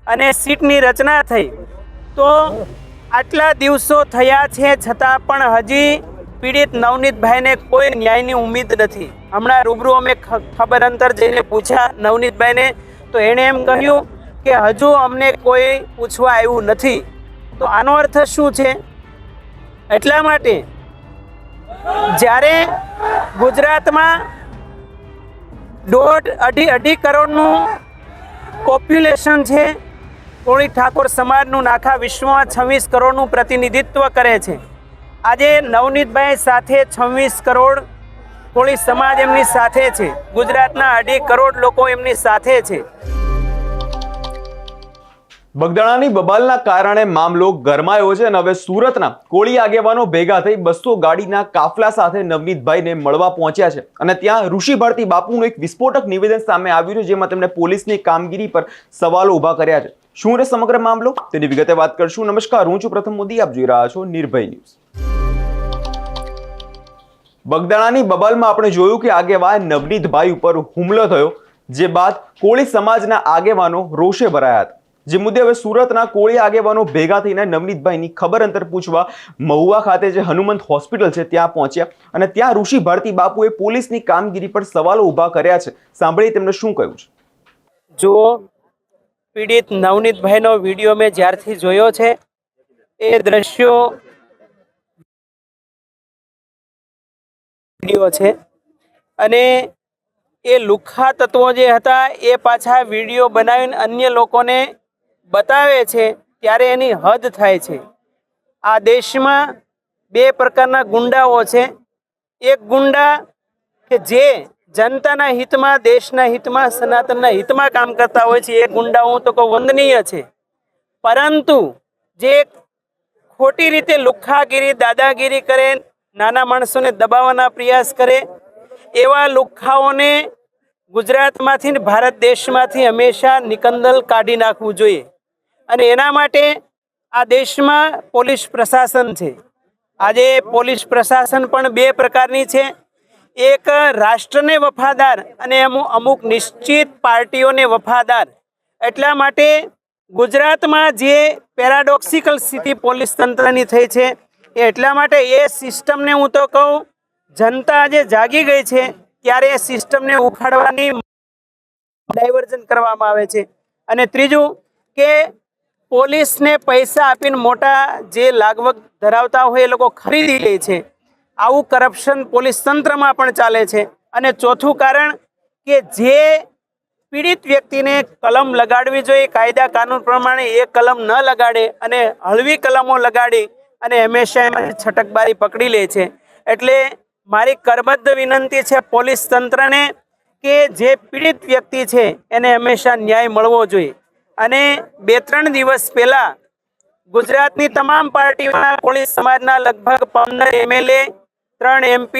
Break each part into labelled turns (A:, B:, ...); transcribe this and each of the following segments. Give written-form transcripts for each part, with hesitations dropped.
A: અને સીટની રચના થઈ, તો આટલા દિવસો થયા છે છતાં પણ હજી પીડિત નવનીતભાઈને કોઈ ન્યાયની ઉમ્મીદ નથી. હમણાં રૂબરૂ અમે ખબર અંતર જઈને પૂછ્યા નવનીતભાઈને, તો એણે એમ કહ્યું કે હજુ અમને કોઈ પૂછવા આવ્યું નથી. તો આનો અર્થ શું છે? એટલા માટે જ્યારે ગુજરાતમાં અઢી કરોડનું પોપ્યુલેશન છે, કોળી ઠાકોર સમાજનું આખા વિશ્વમાં 26 કરોડનું પ્રતિનિધિત્વ કરે છે. આજે નવનીતભાઈ સાથે 26 કરોડ કોળી સમાજ એમની સાથે છે. ગુજરાતના 2.5 કરોડ લોકો એમની સાથે છે.
B: બગદાણાની બબાલના કારણે મામલો ગરમાયો છે અને હવે સુરતના કોળી આગેવાનો ભેગા થઈ 200 ગાડીના કાફલા સાથે નવનીતભાઈને મળવા પહોંચ્યા છે અને ત્યાં ઋષિ ભારતી બાપુનું એક વિસ્ફોટક નિવેદન સામે આવ્યું છે, જેમાં તેમણે પોલીસની કામગીરી પર સવાલો ઉભા કર્યા છે. શું છે સમગ્ર મામલો, તેની વિગતે વાત કરશું. નમસ્કાર, હું છું પ્રથમ મોદી, આપ જોઈ રહ્યા છો નિર્ભય ન્યૂઝ. બગદાણાની બબાલમાં આપણે જોયું કે આગેવાન નવનીતભાઈ ઉપર હુમલો થયો, જે બાદ કોળી સમાજના આગેવાનો રોષે ભરાયા હતા. જે મુદ્દે હવે સુરતના કોળી આગેવાનો ભેગા થઈને નવનીતભાઈની ખબર અંતર પૂછવા મહુવા ખાતે જે હનુમંત હોસ્પિટલ છે ત્યાં પહોંચ્યા અને ત્યાં ઋષિ ભારતી બાપુએ પોલીસની કામગીરી પર સવાલો ઉભા કર્યા છે. સાંભળીએ તેમણે શું કહ્યું છે.
A: જો પીડિત નવનીતભાઈનો વિડીયો મેં જ્યારથી જોયો છે, એ દ્રશ્યો વિડીયો છે અને એ લુખ્ખા તત્વો જે હતા એ પાછા વિડીયો બનાવીને અન્ય લોકોને બતાવે છે, ત્યારે એની હદ થાય છે. આ દેશમાં 2 પ્રકારના ગુંડાઓ છે. એક ગુંડા કે જે જનતાના હિતમાં, દેશના હિતમાં, સનાતનના હિતમાં કામ કરતા હોય છે, એ ગુંડાઓ તો કોઈ વંદનીય છે. પરંતુ જે ખોટી રીતે લુખ્ખાગીરી, દાદાગીરી કરે, નાના માણસોને દબાવવાના પ્રયાસ કરે, એવા લુખ્ખાઓને ગુજરાતમાંથી ને ભારત દેશમાંથી હંમેશા નિકંદલ કાઢી નાખવું જોઈએ. અને એના માટે આ દેશમાં પોલીસ પ્રશાસન છે. આજે પોલીસ પ્રશાસન પણ 2 પ્રકારની છે. એક રાષ્ટ્રને વફાદાર અને અમુક નિશ્ચિત પાર્ટીઓને વફાદાર. એટલા માટે ગુજરાતમાં જે પેરાડોક્સિકલ સ્થિતિ પોલીસ તંત્રની થઈ છે, એ એટલા માટે એ સિસ્ટમને હું તો કહું, જનતા આજે જાગી ગઈ છે ત્યારે એ સિસ્ટમને ઉખાડવાની ડાયવર્ઝન કરવામાં આવે છે. અને ત્રીજું કે પોલીસને પૈસા આપીને મોટા જે લાગવગ ધરાવતા હોય એ લોકો ખરીદી લે છે. આવું કરપ્શન પોલીસ તંત્રમાં પણ ચાલે છે. અને ચોથું કારણ કે જે પીડિત વ્યક્તિને કલમ લગાડવી જોઈએ કાયદા કાનૂન પ્રમાણે, એ કલમ ન લગાડે અને હળવી કલમો લગાડી અને હંમેશા એમાં છટકબારી પકડી લે છે. એટલે મારી કરબદ્ધ વિનંતી છે પોલીસ તંત્રને કે જે પીડિત વ્યક્તિ છે એને હંમેશા ન્યાય મળવો જોઈએ. અને 2-3 દિવસ પહેલા ગુજરાતની તમામ પાર્ટીઓના કોળી સમાજના લગભગ 15 MLA, 3 MP,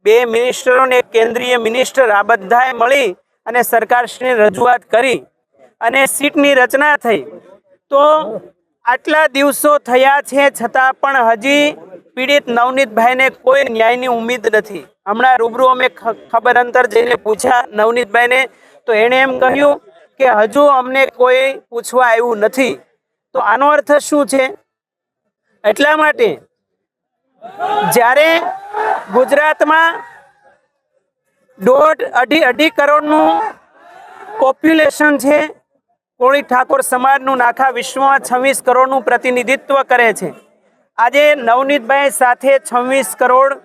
A: 2 મિનિસ્ટરો અને કેન્દ્રીય મિનિસ્ટર, આ બધાએ મળી અને સરકારશ્રીને રજૂઆત કરી અને સીટની રચના થઈ. તો આટલા દિવસો થયા છે છતાં પણ હજી પીડિત નવનીતભાઈને કોઈ ન્યાયની ઉમ્મીદ નથી. હમણાં રૂબરૂ અમે ખબર અંતર જઈને પૂછ્યા નવનીતભાઈને, તો એણે એમ કહ્યું કે હજુ અમને કોઈ પૂછવા આવ્યું નથી. તો આનો અર્થ શું છે? એટલા માટે જ્યારે ગુજરાતમાં 2.5 કરોડનું પોપ્યુલેશન છે, કોળી ઠાકોર સમાજનું આખા વિશ્વમાં 26 કરોડનું પ્રતિનિધિત્વ કરે છે. આજે નવનીતભાઈ સાથે 26 કરોડ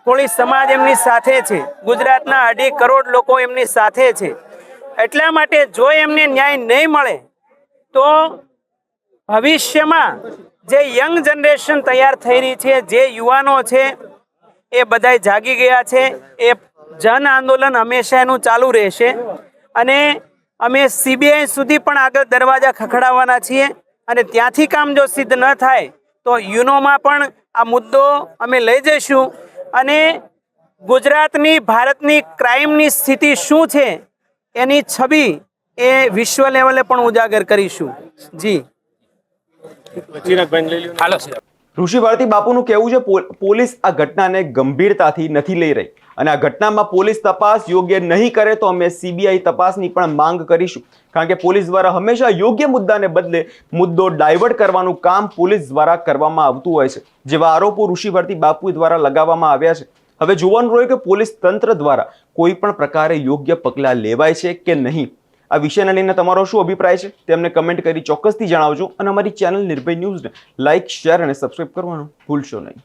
A: કોળી સમાજ એમની સાથે છે. ગુજરાતના 2.5 કરોડ લોકો એમની સાથે છે. એટલા માટે જો એમને ન્યાય નહીં મળે તો ભવિષ્યમાં જે યંગ જનરેશન તૈયાર થઈ રહી છે, જે યુવાનો છે, એ બધાય જાગી ગયા છે. એ જન આંદોલન હંમેશા એનું ચાલુ રહેશે અને અમે CBI સુધી પણ આગળ દરવાજા ખખડાવવાના છીએ. અને ત્યાંથી કામ જો સિદ્ધ ન થાય તો યુનોમાં પણ આ મુદ્દો અમે લઈ જઈશું અને ગુજરાતની, ભારતની ક્રાઇમની સ્થિતિ શું છે એની છબી એ વિશ્વ લેવલે પણ ઉજાગર કરીશું. જી
B: ઋષિ ભારતી બાપુનું કહેવું છે પોલીસ આ ઘટનાને ગંભીરતાથી નથી લઈ રહી અને આ ઘટનામાં પોલીસ તપાસ યોગ્ય નહીં કરે તો અમે સીબીઆઈ તપાસની પણ માંગ કરીશું, કારણ કે પોલીસ દ્વારા હંમેશા યોગ્ય મુદ્દાને બદલે મુદ્દો ડાયવર્ટ કરવાનું કામ પોલીસ દ્વારા કરવામાં આવતું હોય છે, જેવા આરોપો ઋષિ ભારતી બાપુ દ્વારા લગાવવામાં આવ્યા છે. હવે જોવાનું રહ્યું કે પોલીસ તંત્ર દ્વારા કોઈ પણ પ્રકારે યોગ્ય પગલાં લેવાય છે કે નહીં. આ વિષયને લઈને તમારો શું અભિપ્રાય છે તેમને કમેન્ટ કરી ચોક્કસથી જણાવજો અને અમારી ચેનલ નિર્ભય ન્યૂઝને લાઇક, શેર અને સબસ્ક્રાઇબ કરવાનું ભૂલશો નહીં.